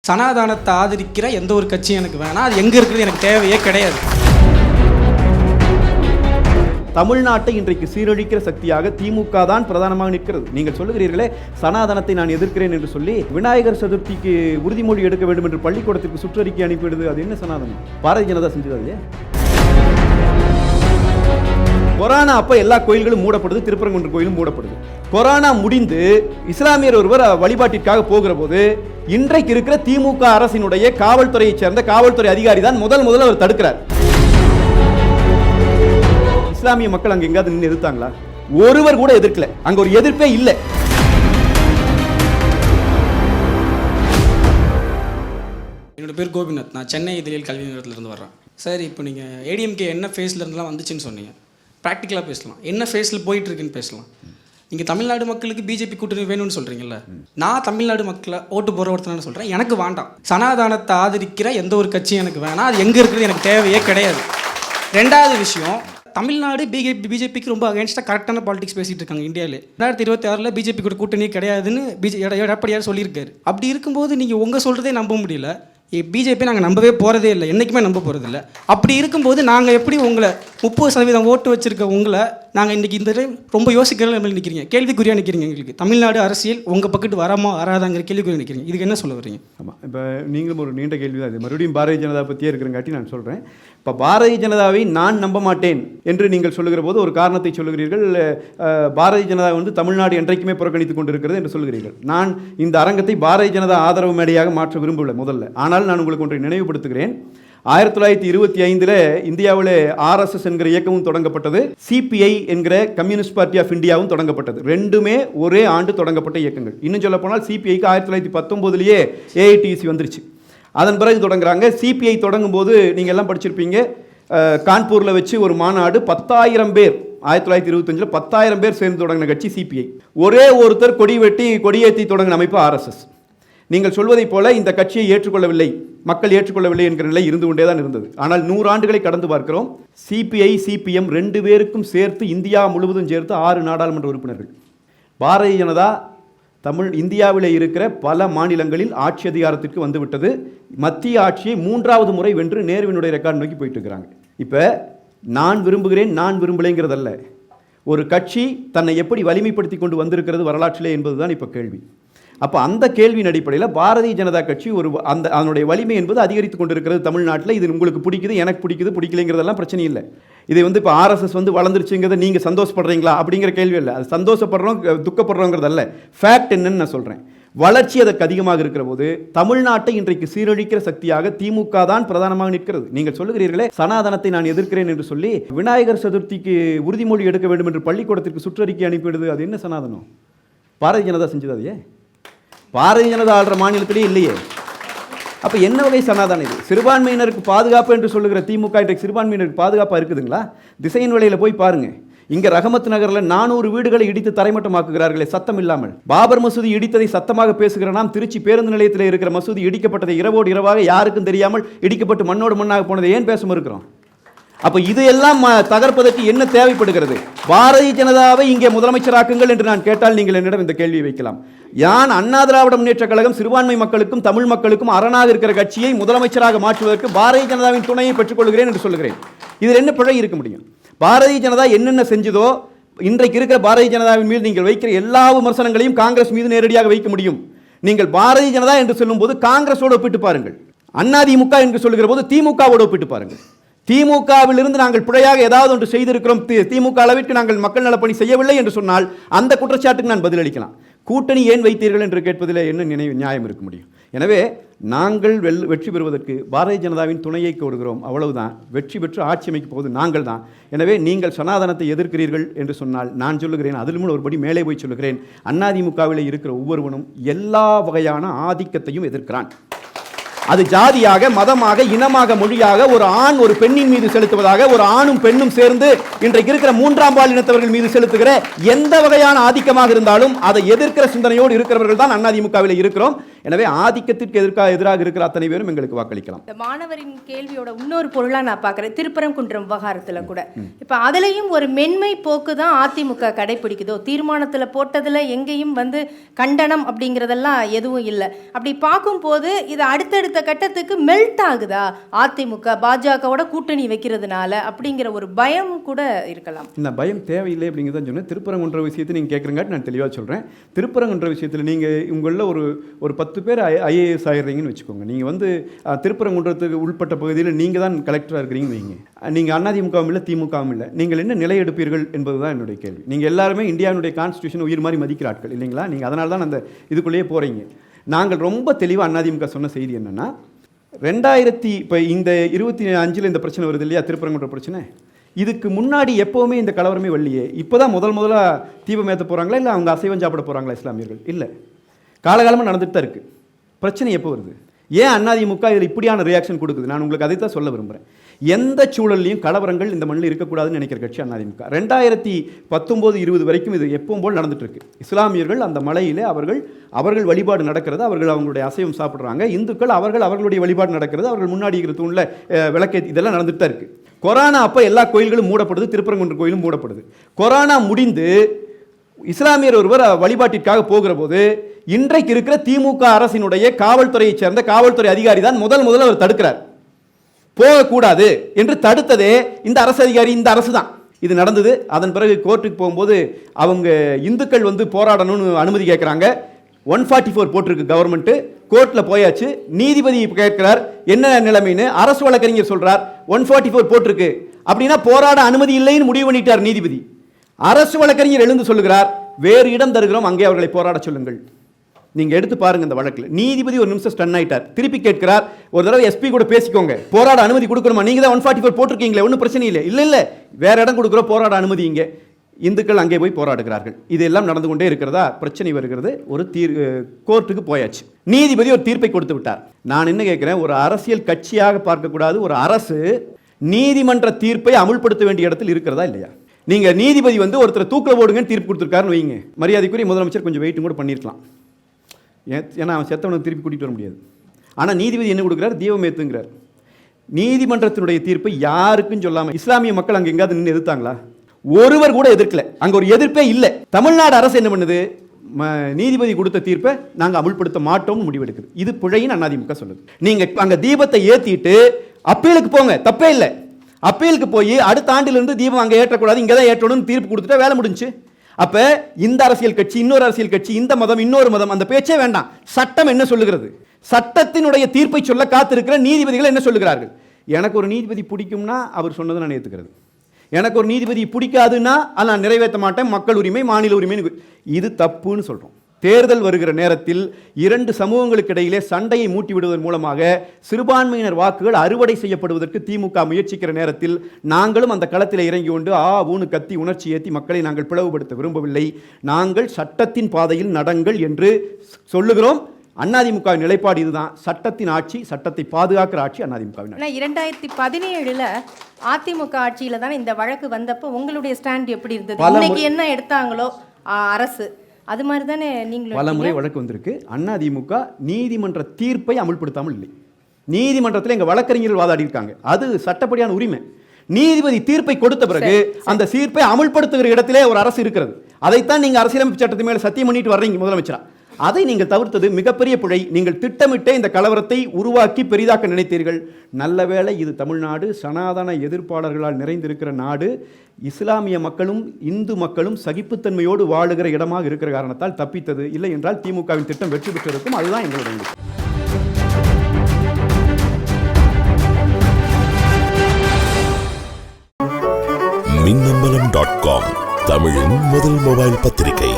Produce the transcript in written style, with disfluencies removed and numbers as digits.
சனாதானத்தை ஆதரிக்கிற எந்த ஒரு கட்சியும் எனக்கு வேணாம். அது எங்கே இருக்குது எனக்கு தேவையே கிடையாது. தமிழ்நாட்டை இன்றைக்கு சீரழிக்கிற சக்தியாக திமுக தான் பிரதானமாக நிற்கிறது. நீங்கள் சொல்லுகிறீர்களே சனாதனத்தை நான் எதிர்க்கிறேன் என்று சொல்லி விநாயகர் சதுர்த்திக்கு உறுதிமொழி எடுக்க வேண்டும் என்று பள்ளிக்கூடத்திற்கு சுற்றறிக்கை அனுப்பிவிடுது. அது என்ன சனாதனம்? பாரதிய ஜனதா செஞ்சது. கொரோனா அப்ப எல்லா கோயில்களும் மூடப்படுது, திருப்பரங்குன்றம் கோயிலும் மூடப்படுது. கொரோனா முடிந்து இஸ்லாமியர் ஒருவர் வழிபாட்டிற்காக போகிற போது இன்றைக்கு இருக்கிற திமுக அரசினுடைய காவல்துறையை சேர்ந்த காவல்துறை அதிகாரி தான் முதல்ல அவர் தடுக்கிறார். இஸ்லாமிய மக்கள் அங்க எங்காவது நின்று எதிர்த்தாங்களா? ஒருவர் கூட எதிர்க்கல. அங்க ஒரு எதிர்ப்பே இல்லை. என்னோட பேர் கோபிநாத். நான் சென்னை இதழியல் கல்வி நிறுவனத்திலிருந்து வர்றேன். சார், இப்போ நீங்கள் ஏடிஎம்கே என்ன ஃபேஸில் இருந்தெல்லாம் வந்துச்சுன்னு சொன்னீங்க. ப்ராக்டிக்கலாக பேசலாம். என்ன ஃபேஸில் போயிட்டுருக்குன்னு பேசலாம். நீங்கள் தமிழ்நாடு மக்களுக்கு பிஜேபி கூட்டணி வேணும்னு சொல்கிறீங்கல்ல. நான் தமிழ்நாடு மக்களை ஓட்டு போகிற ஒருத்தர் சொல்கிறேன், எனக்கு வேண்டாம். சனாதானத்தை ஆதரிக்கிற எந்த ஒரு கட்சியும் எனக்கு வேணாம். அது எங்கே இருக்குது எனக்கு தேவையே கிடையாது. ரெண்டாவது விஷயம், தமிழ்நாடு பிஜேபிக்கு ரொம்ப அகேன்ஸ்டாக கரெக்டான பாலிடிக்ஸ் பேசிகிட்டு இருக்காங்க இந்தியாவிலே. 2026 பிஜேபி கூட கூட்டணி கிடையாதுன்னு எடப்பாடியார் சொல்லியிருக்காரு. அப்படி இருக்கும்போது நீங்கள் உங்கள் சொல்கிறதே நம்ப முடியல. பிஜேபி நாங்கள் நம்பவே போகிறதே இல்லை, என்றைக்குமே நம்ப போகிறதில்ல. அப்படி இருக்கும்போது நாங்கள் எப்படி உங்களை 30% ஓட்டு வச்சுருக்க உங்களை நாங்கள் இன்றைக்கி இந்த ரொம்ப யோசிக்கிற மாதிரி நிற்கிறீங்க, கேள்விக்குறியாக நிற்கிறீங்க. எங்களுக்கு தமிழ்நாடு அரசியல் உங்கள் பக்கத்து வராமா வராதாங்கிற கேள்விக்குறியாக நிற்கிறீங்க. இதுக்கு என்ன சொல்ல வரீங்க? ஆமாம், இப்போ நீங்களும் ஒரு நீண்ட கேள்வி தான் இது. மறுபடியும் பாரதிய ஜனதா பற்றியே இருக்கிறங்காட்டி நான் சொல்கிறேன். இப்போ பாரதிய ஜனதாவை நான் நம்ப மாட்டேன் என்று நீங்கள் சொல்லுகிற போது ஒரு காரணத்தை சொல்லுகிறீர்கள். பாரதிய ஜனதா தமிழ்நாடு என்றைக்குமே புறக்கணித்துக் கொண்டிருக்கிறது என்று சொல்கிறீர்கள். நான் இந்த அரங்கத்தை பாரதிய ஜனதா ஆதரவு மேடையாக மாற்ற விரும்பவில்லை முதல்ல. ஆனால் நான் உங்களுக்கு ஒன்றை நினைவுபடுத்துகிறேன். 1925 இந்தியாவில் RSS என்கிற இயக்கமும் தொடங்கப்பட்டது, CPI என்கிற கம்யூனிஸ்ட் பார்ட்டி ஆஃப் இந்தியாவும் தொடங்கப்பட்டது. ரெண்டுமே ஒரே ஆண்டு தொடங்கப்பட்ட இயக்கங்கள். இன்னும் சொல்ல போனால் CPIக்கு 1919 AITC வந்துருச்சு. அதன் பிறகு தொடங்குறாங்க. CPI தொடங்கும் போது நீங்கள் எல்லாம் படிச்சிருப்பீங்க, கான்பூரில் வச்சு ஒரு மாநாடு, 10,000 பேர் 1925 10,000 பேர் சேர்ந்து தொடங்கின கட்சி CPI. ஒரே ஒருத்தர் கொடி வெட்டி கொடியேற்றி தொடங்கின அமைப்பு RSS. நீங்கள் சொல்வதைப் போல இந்த கட்சியை ஏற்றுக்கொள்ளவில்லை, மக்கள் ஏற்றுக்கொள்ளவில்லை என்கிற நிலை இருந்து கொண்டே தான் இருந்தது. ஆனால் 100 ஆண்டுகளை கடந்து பார்க்கிறோம். CPI CPM ரெண்டு பேருக்கும் சேர்த்து இந்தியா முழுவதும் சேர்த்து 6 நாடாளுமன்ற உறுப்பினர்கள். பாரதிய ஜனதா இந்தியாவில் இருக்கிற பல மாநிலங்களில் ஆட்சி அதிகாரத்திற்கு வந்துவிட்டது. மத்திய ஆட்சியை 3வது முறை வென்று நேருவினுடைய ரெக்கார்டு நோக்கி போயிட்டு இருக்கிறாங்க. இப்போ நான் விரும்புகிறேன் நான் விரும்பலைங்கிறதல்ல, ஒரு கட்சி தன்னை எப்படி வலிமைப்படுத்தி கொண்டு வந்திருக்கிறது வரலாற்றிலே என்பதுதான் இப்போ கேள்வி. அப்போ அந்த கேள்வியின் அடிப்படையில் பாரதிய ஜனதா கட்சி அதனுடைய வலிமை என்பது அதிகரித்து கொண்டிருக்கிறது தமிழ்நாட்டில். இது உங்களுக்கு பிடிக்குது, எனக்கு பிடிக்குது, பிடிக்கலைங்கிறதெல்லாம் பிரச்சனை இல்லை. இதை இப்போ RSS வளர்ந்துருச்சுங்கிறத நீங்கள் சந்தோஷப்படுறீங்களா அப்படிங்கிற கேள்வி இல்லை. அது சந்தோஷப்படுறோம் துக்கப்படுறோங்கிறதல்ல, ஃபேக்ட் என்னன்னு நான் சொல்கிறேன். வளர்ச்சி அதற்கு அதிகமாக இருக்கிற போது தமிழ்நாட்டை இன்றைக்கு சீரழிக்கிற சக்தியாக திமுக தான் பிரதானமாக நிற்கிறது. நீங்கள் சொல்லுகிறீர்களே சனாதனத்தை நான் எதிர்க்கிறேன் என்று சொல்லி விநாயகர் சதுர்த்திக்கு உறுதிமொழி எடுக்க வேண்டும் என்று பள்ளிக்கூடத்திற்கு சுற்றறிக்கை அனுப்பிவிடுது. அது என்ன சனாதனம்? பாரதிய ஜனதா செஞ்சது. அதையே பாரதிய ஜனதா ஆள்ற மாநிலத்திலே இல்லையே. அப்போ என்ன வகை சனாதானம் இது? சிறுபான்மையினருக்கு பாதுகாப்பு என்று சொல்லுகிற திமுக இன்றைக்கு சிறுபான்மையினருக்கு பாதுகாப்பாக இருக்குதுங்களா? திசையின் வழியில் போய் பாருங்க. இங்கே ரஹமத் நகரில் 400 வீடுகளை இடித்து தரைமட்டமாக்குகிறார்களே சத்தம் இல்லாமல். பாபர் மசூதி இடித்ததை சத்தமாக பேசுகிற நாம் திருச்சி பேருந்து நிலையத்தில் இருக்கிற மசூதி இடிக்கப்பட்டதை இரவோடு இரவாக யாருக்கும் தெரியாமல் இடிக்கப்பட்டு மண்ணோடு மண்ணாக போனதை ஏன் பேச இருக்கிறோம்? அப்போ இதையெல்லாம் தகர்ப்பதற்கு என்ன தேவைப்படுகிறது? பாரதிய ஜனதாவை இங்கே முதலமைச்சராக்குங்கள் என்று நான் கேட்டால் நீங்கள் என்னிடம் இந்த கேள்வியை வைக்கலாம். யான் அண்ணா திராவிட முன்னேற்ற கழகம் சிறுபான்மை மக்களுக்கும் தமிழ் மக்களுக்கும் அரணாக இருக்கிற கட்சியை முதலமைச்சராக மாற்றுவதற்கு பாரதிய ஜனதாவின் துணையை பெற்றுக்கொள்கிறேன் என்று சொல்லுகிறேன். இதில் என்ன பிழை இருக்க முடியும்? பாரதிய ஜனதா என்னென்ன செஞ்சதோ இன்றைக்கு இருக்கிற பாரதிய ஜனதாவின் மீது நீங்கள் வைக்கிற எல்லா விமர்சனங்களையும் காங்கிரஸ் மீது நேரடியாக வைக்க முடியும். நீங்கள் பாரதிய ஜனதா என்று சொல்லும் போது காங்கிரஸோடு ஒப்பிட்டு பாருங்கள், அதிமுக என்று சொல்லுகிற போது திமுகவோடு ஒப்பிட்டு பாருங்கள். திமுகவிலிருந்து நாங்கள் பிழையாக ஏதாவது ஒன்று செய்திருக்கிறோம், திமுக அளவிற்கு நாங்கள் மக்கள் நலப்பணி செய்யவில்லை என்று சொன்னால் அந்த குற்றச்சாட்டுக்கு நான் பதிலளிக்கலாம். கூட்டணி ஏன் வைத்தீர்கள் என்று கேட்பதில் என்ன நியாயம் இருக்க முடியும்? எனவே நாங்கள் வெற்றி பெறுவதற்கு பாரதிய ஜனதாவின் துணையை கோருகிறோம், அவ்வளவுதான். வெற்றி பெற்று ஆட்சி அமைக்க போவது நாங்கள் தான். எனவே நீங்கள் சனாதனத்தை எதிர்க்கிறீர்கள் என்று சொன்னால் நான் சொல்லுகிறேன், அதில் மூலம் ஒருபடி மேலே போய் சொல்லுகிறேன், அதிமுகவில் இருக்கிற ஒவ்வொருவனும் எல்லா வகையான ஆதிக்கத்தையும் எதிர்க்கிறான். அது ஜாதியாக, மதமாக, இனமாக, மொழியாக ஒரு ஆண் ஒரு பெண்ணின் மீது செலுத்துவதாக, ஒரு ஆணும் பெண்ணும் சேர்ந்து இன்றைக்கு இருக்கிற மூன்றாம் பாலினத்தவர்கள் மீது செலுத்துகிற எந்த வகையான ஆதிக்கமாக இருந்தாலும் அதை எதிர்க்கிற சிந்தனையோடு இருக்கிறவர்கள் தான் அதிமுகவில் இருக்கிறோம். எனவே ஆதிக்கத்திற்கு எதிராக இருக்கிற அத்தனை பேரும் எங்களுக்கு வாக்களிக்கலாம். இந்த மாணவரின் கேள்வியோட இன்னொரு பொருளா நான் பார்க்குறேன், திருப்பரங்குன்றம் விவகாரத்துல கூட இப்போ அதுலேயும் ஒரு மென்மை போக்கு தான் அதிமுக கடைபிடிக்குதோ. தீர்மானத்தில் போட்டதில் எங்கேயும் கண்டனம் அப்படிங்கிறதெல்லாம் எதுவும் இல்லை. அப்படி பார்க்கும்போது இது அடுத்தடுத்த கட்டத்துக்கு மெல்ட் ஆகுதா அதிமுக பாஜகவோட கூட்டணி வைக்கிறதுனால அப்படிங்கிற ஒரு பயம் கூட இருக்கலாம். இந்த பயம் தேவையில்லை அப்படிங்கிறத சொன்னேன். திருப்பரங்குன்ற விஷயத்தை நீங்கள் கேட்குறங்காட்டி நான் தெளிவாக சொல்கிறேன். திருப்பரங்குன்ற விஷயத்தில் நீங்கள் உங்களில் ஒரு 10 பேர் ஐஏஎஸ் ஆயிடுறீங்கன்னு வச்சுக்கோங்க. நீங்கள் திருப்பரங்குன்றத்துக்கு உள்பட்ட பகுதியில் நீங்கள் தான் கலெக்டராக இருக்கிறீங்கன்னு வைங்க. நீங்கள் அதிமுகவும் இல்லை, திமுகவும் இல்லை. நீங்கள் என்ன நிலை எடுப்பீர்கள் என்பது தான் என்னுடைய கேள்வி. நீங்கள் எல்லாருமே இந்தியாவுடைய கான்ஸ்டியூஷன் உயிர் மாதிரி மதிக்கிற ஆட்கள் இல்லைங்களா? நீங்கள் அதனால தான் அந்த இதுக்குள்ளேயே போகிறீங்க. நாங்கள் ரொம்ப தெளிவாக அதிமுக சொன்ன செய்தி என்னென்னா, இப்போ இந்த 25 இந்த பிரச்சனை வருது இல்லையா, திருப்பரங்குன்ற பிரச்சனை, இதுக்கு முன்னாடி எப்போவுமே இந்த கலவரமே வரலையே. இப்போ தான் முதலாக தீபம் ஏற்ற போகிறாங்களா, இல்லை அவங்க அசைவம் சாப்பிட போகிறாங்களா இஸ்லாமியர்கள்? இல்லை, காலகாலமாக நடந்துட்டு தான் இருக்குது. பிரச்சனை எப்போ வருது? ஏன் அதிமுக இதில் இப்படியான ரியாக்ஷன் கொடுக்குது? நான் உங்களுக்கு அதை தான் சொல்ல விரும்புகிறேன். எந்த சூழல்லையும் கலவரங்கள் இந்த மண்ணில் இருக்கக்கூடாதுன்னு நினைக்கிற கட்சி அதிமுக. 2019-20 வரைக்கும் இது எப்பவும் போல் நடந்துட்டு இருக்கு. இஸ்லாமியர்கள் அந்த மலையிலே அவர்கள் வழிபாடு நடக்கிறது, அவங்களுடைய அசைவம் சாப்பிட்றாங்க. இந்துக்கள் அவர்களுடைய வழிபாடு நடக்கிறது, அவர்கள் முன்னாடி இருக்கிற தூணில் விளக்கேற்றி, இதெல்லாம் நடந்துட்டு தான் இருக்கு. கொரோனா அப்போ எல்லா கோயில்களும் மூடப்படுது, திருப்பரங்குன்ற கோயிலும் மூடப்படுது. கொரோனா முடிந்து இஸ்லாமியர் ஒருவர் வழிபாட்டிற்காக போகிற போது இன்றைக்கு இருக்கிற திமுக அரசினுடைய காவல்துறையைச் சேர்ந்த காவல்துறை அதிகாரி தான் முதல்ல அவர் தடுக்கிறார். போகக்கூடாது என்று தடுத்ததே இந்த அரசு அதிகாரி, இந்த அரசு தான். இது நடந்தது. அதன் பிறகு கோர்ட்டுக்கு போகும்போது அவங்க இந்துக்கள் போராடணும்னு அனுமதி கேட்குறாங்க. 144 போட்டிருக்கு கவர்மெண்ட். கோர்ட்டில் போயாச்சு. நீதிபதி கேட்கிறார் என்ன நிலைமைன்னு. அரசு வழக்கறிஞர் சொல்றார் 144 போட்டிருக்கு அப்படின்னா போராட அனுமதி இல்லைன்னு முடிவு பண்ணிட்டார் நீதிபதி. அரசு வழக்கறிஞர் எழுந்து சொல்லுகிறார் வேறு இடம் தருகிறோம், அங்கே அவர்களை போராட சொல்லுங்கள். நீங்க எடுத்து பாருங்க இந்த வழக்கில். நீதிபதி ஒரு நிமிஷம் ஸ்டன் ஆயிட்டார். திருப்பி கேட்கிறார், ஒரு தடவை எஸ்பி கூட பேசிக்கோங்க, போராட அனுமதி கொடுக்கணுமா? நீங்க தான் 144 போட்டிருக்கீங்களே, ஒன்றும் பிரச்சனை இல்லை. இல்லை வேற இடம் கொடுக்குறோம், போராட அனுமதி இங்க. இந்துக்கள் அங்கே போய் போராடுகிறார்கள். இதெல்லாம் நடந்து கொண்டே இருக்கிறதா, பிரச்சனை வருகிறது. ஒரு கோர்ட்டுக்கு போயாச்சு. நீதிபதி ஒரு தீர்ப்பை கொடுத்து விட்டார். நான் என்ன கேட்கிறேன், ஒரு அரசியல் கட்சியாக பார்க்கக்கூடாது, ஒரு அரசு நீதிமன்ற தீர்ப்பை அமுல்படுத்த வேண்டிய இடத்தில் இருக்கிறதா இல்லையா? நீங்க நீதிபதி ஒருத்தர் தூக்கில் போடுங்கன்னு தீர்ப்பு கொடுத்துருக்காருன்னு வைங்க, மரியாதைக்குரிய முதலமைச்சர் கொஞ்சம் வெயிட்டும் கூட பண்ணியிருக்கலாம். ஏன்னா அவன் செத்தவனுக்கு திருப்பி கூட்டிகிட்டு வர முடியாது. ஆனால் நீதிபதி என்ன கொடுக்குறார், தீபம் ஏற்றுங்கிறார். நீதிமன்றத்தினுடைய தீர்ப்பை யாருக்கும் சொல்லாமல் இஸ்லாமிய மக்கள் அங்கே எங்காவது நின்று எதிர்த்தாங்களா? ஒருவர் கூட எதிர்க்கல. அங்கே ஒரு எதிர்ப்பே இல்லை. தமிழ்நாடு அரசு என்ன பண்ணுது, நீதிபதி கொடுத்த தீர்ப்பை நாங்கள் அமுல்படுத்த மாட்டோம்னு முடிவெடுக்குது. இது பிழைன்னு அதிமுக சொல்லுது. நீங்கள் அங்கே தீபத்தை ஏற்றிட்டு அப்பீலுக்கு போங்க, தப்பே இல்லை. அப்பீலுக்கு போய் அடுத்த ஆண்டிலிருந்து தீபம் அங்கே ஏற்றக்கூடாது, இங்கே தான் ஏற்றணும்னு தீர்ப்பு கொடுத்துட்டா வேலை முடிஞ்சு. அப்ப இந்த அரசியல் கட்சி, இன்னொரு அரசியல் கட்சி, இந்த மதம், இன்னொரு மதம், அந்த பேச்சே வேண்டாம். சட்டம் என்ன சொல்லுகிறது? சட்டத்தினுடைய தீர்ப்பை சொல்ல காத்திருக்கிற நீதிபதிகள் என்ன சொல்லுகிறார்கள்? எனக்கு ஒரு நீதிபதி பிடிக்கும்னா அவர் சொன்னதை நான் ஏற்றுக்கிறது. எனக்கு ஒரு நீதிபதி பிடிக்காதுன்னா அதை நான் நிறைவேற்ற மாட்டேன், மக்கள் உரிமை, மாநில உரிமை. இது தப்புன்னு சொல்றோம். தேர்தல் வருகிற நேரத்தில் 2 சமூகங்களுக்கு இடையிலே சண்டையை மூட்டி விடுவதன் மூலமாக சிறுபான்மையினர் வாக்குகள் அறுவடை செய்யப்படுவதற்கு திமுக முயற்சிக்கிற நேரத்தில் நாங்களும் அந்த களத்தில் இறங்கி கொண்டு ஊனு கத்தி உணர்ச்சி ஏற்றி மக்களை நாங்கள் பிளவுபடுத்த விரும்பவில்லை. நாங்கள் சட்டத்தின் பாதையில் நடங்கள் என்று சொல்லுகிறோம். அதிமுக நிலைப்பாடு இதுதான். சட்டத்தின் ஆட்சி, சட்டத்தை பாதுகாக்கிற ஆட்சி அதிமுக. 2017 அதிமுக ஆட்சியில தான் இந்த வழக்கு வந்தப்போ உங்களுடைய ஸ்டாண்ட் எப்படி இருந்தது? இன்னைக்கு என்ன எடுத்தாங்களோ அரசு, அது மாதிரி தானே நீங்களும் பல முறை வழக்கு வந்திருக்கு. அதிமுக நீதிமன்ற தீர்ப்பை அமுல்படுத்தாமல் இல்லை. நீதிமன்றத்தில் எங்க வழக்கறிஞர்கள் வாதாடி இருக்காங்க, அது சட்டப்படியான உரிமை. நீதிபதி தீர்ப்பை கொடுத்த பிறகு அந்த தீர்ப்பை அமுல்படுத்துகிற இடத்திலே ஒரு அரசு இருக்கிறது. அதைத்தான் நீங்க அரசியலமைப்பு சட்டத்தின் மேல சத்தியம் பண்ணிட்டு வர்றீங்க முதலமைச்சரா. அதை நீங்கள் தவிர்த்தது மிகப்பெரிய பிழை. நீங்கள் திட்டமிட்டே இந்த கலவரத்தை உருவாக்கி பெரிதாக்க நினைத்தீர்கள். நல்ல வேளை இது தமிழ்நாடு, சனாதன எதிர்ப்பாளர்களால் நிறைந்திருக்கிற நாடு. இஸ்லாமிய மக்களும் இந்து மக்களும் சகிப்புத்தன்மையோடு வாழுகிற இடமாக இருக்கிற காரணத்தால் தப்பித்தது. இல்லை என்றால் திமுகவின் திட்டம் வெற்றி பெற்றிருக்கும். அதுதான் எங்களுடைய மின்னம்பலம்.com, தமிழின் முதல் மொபைல் பத்திரிகை.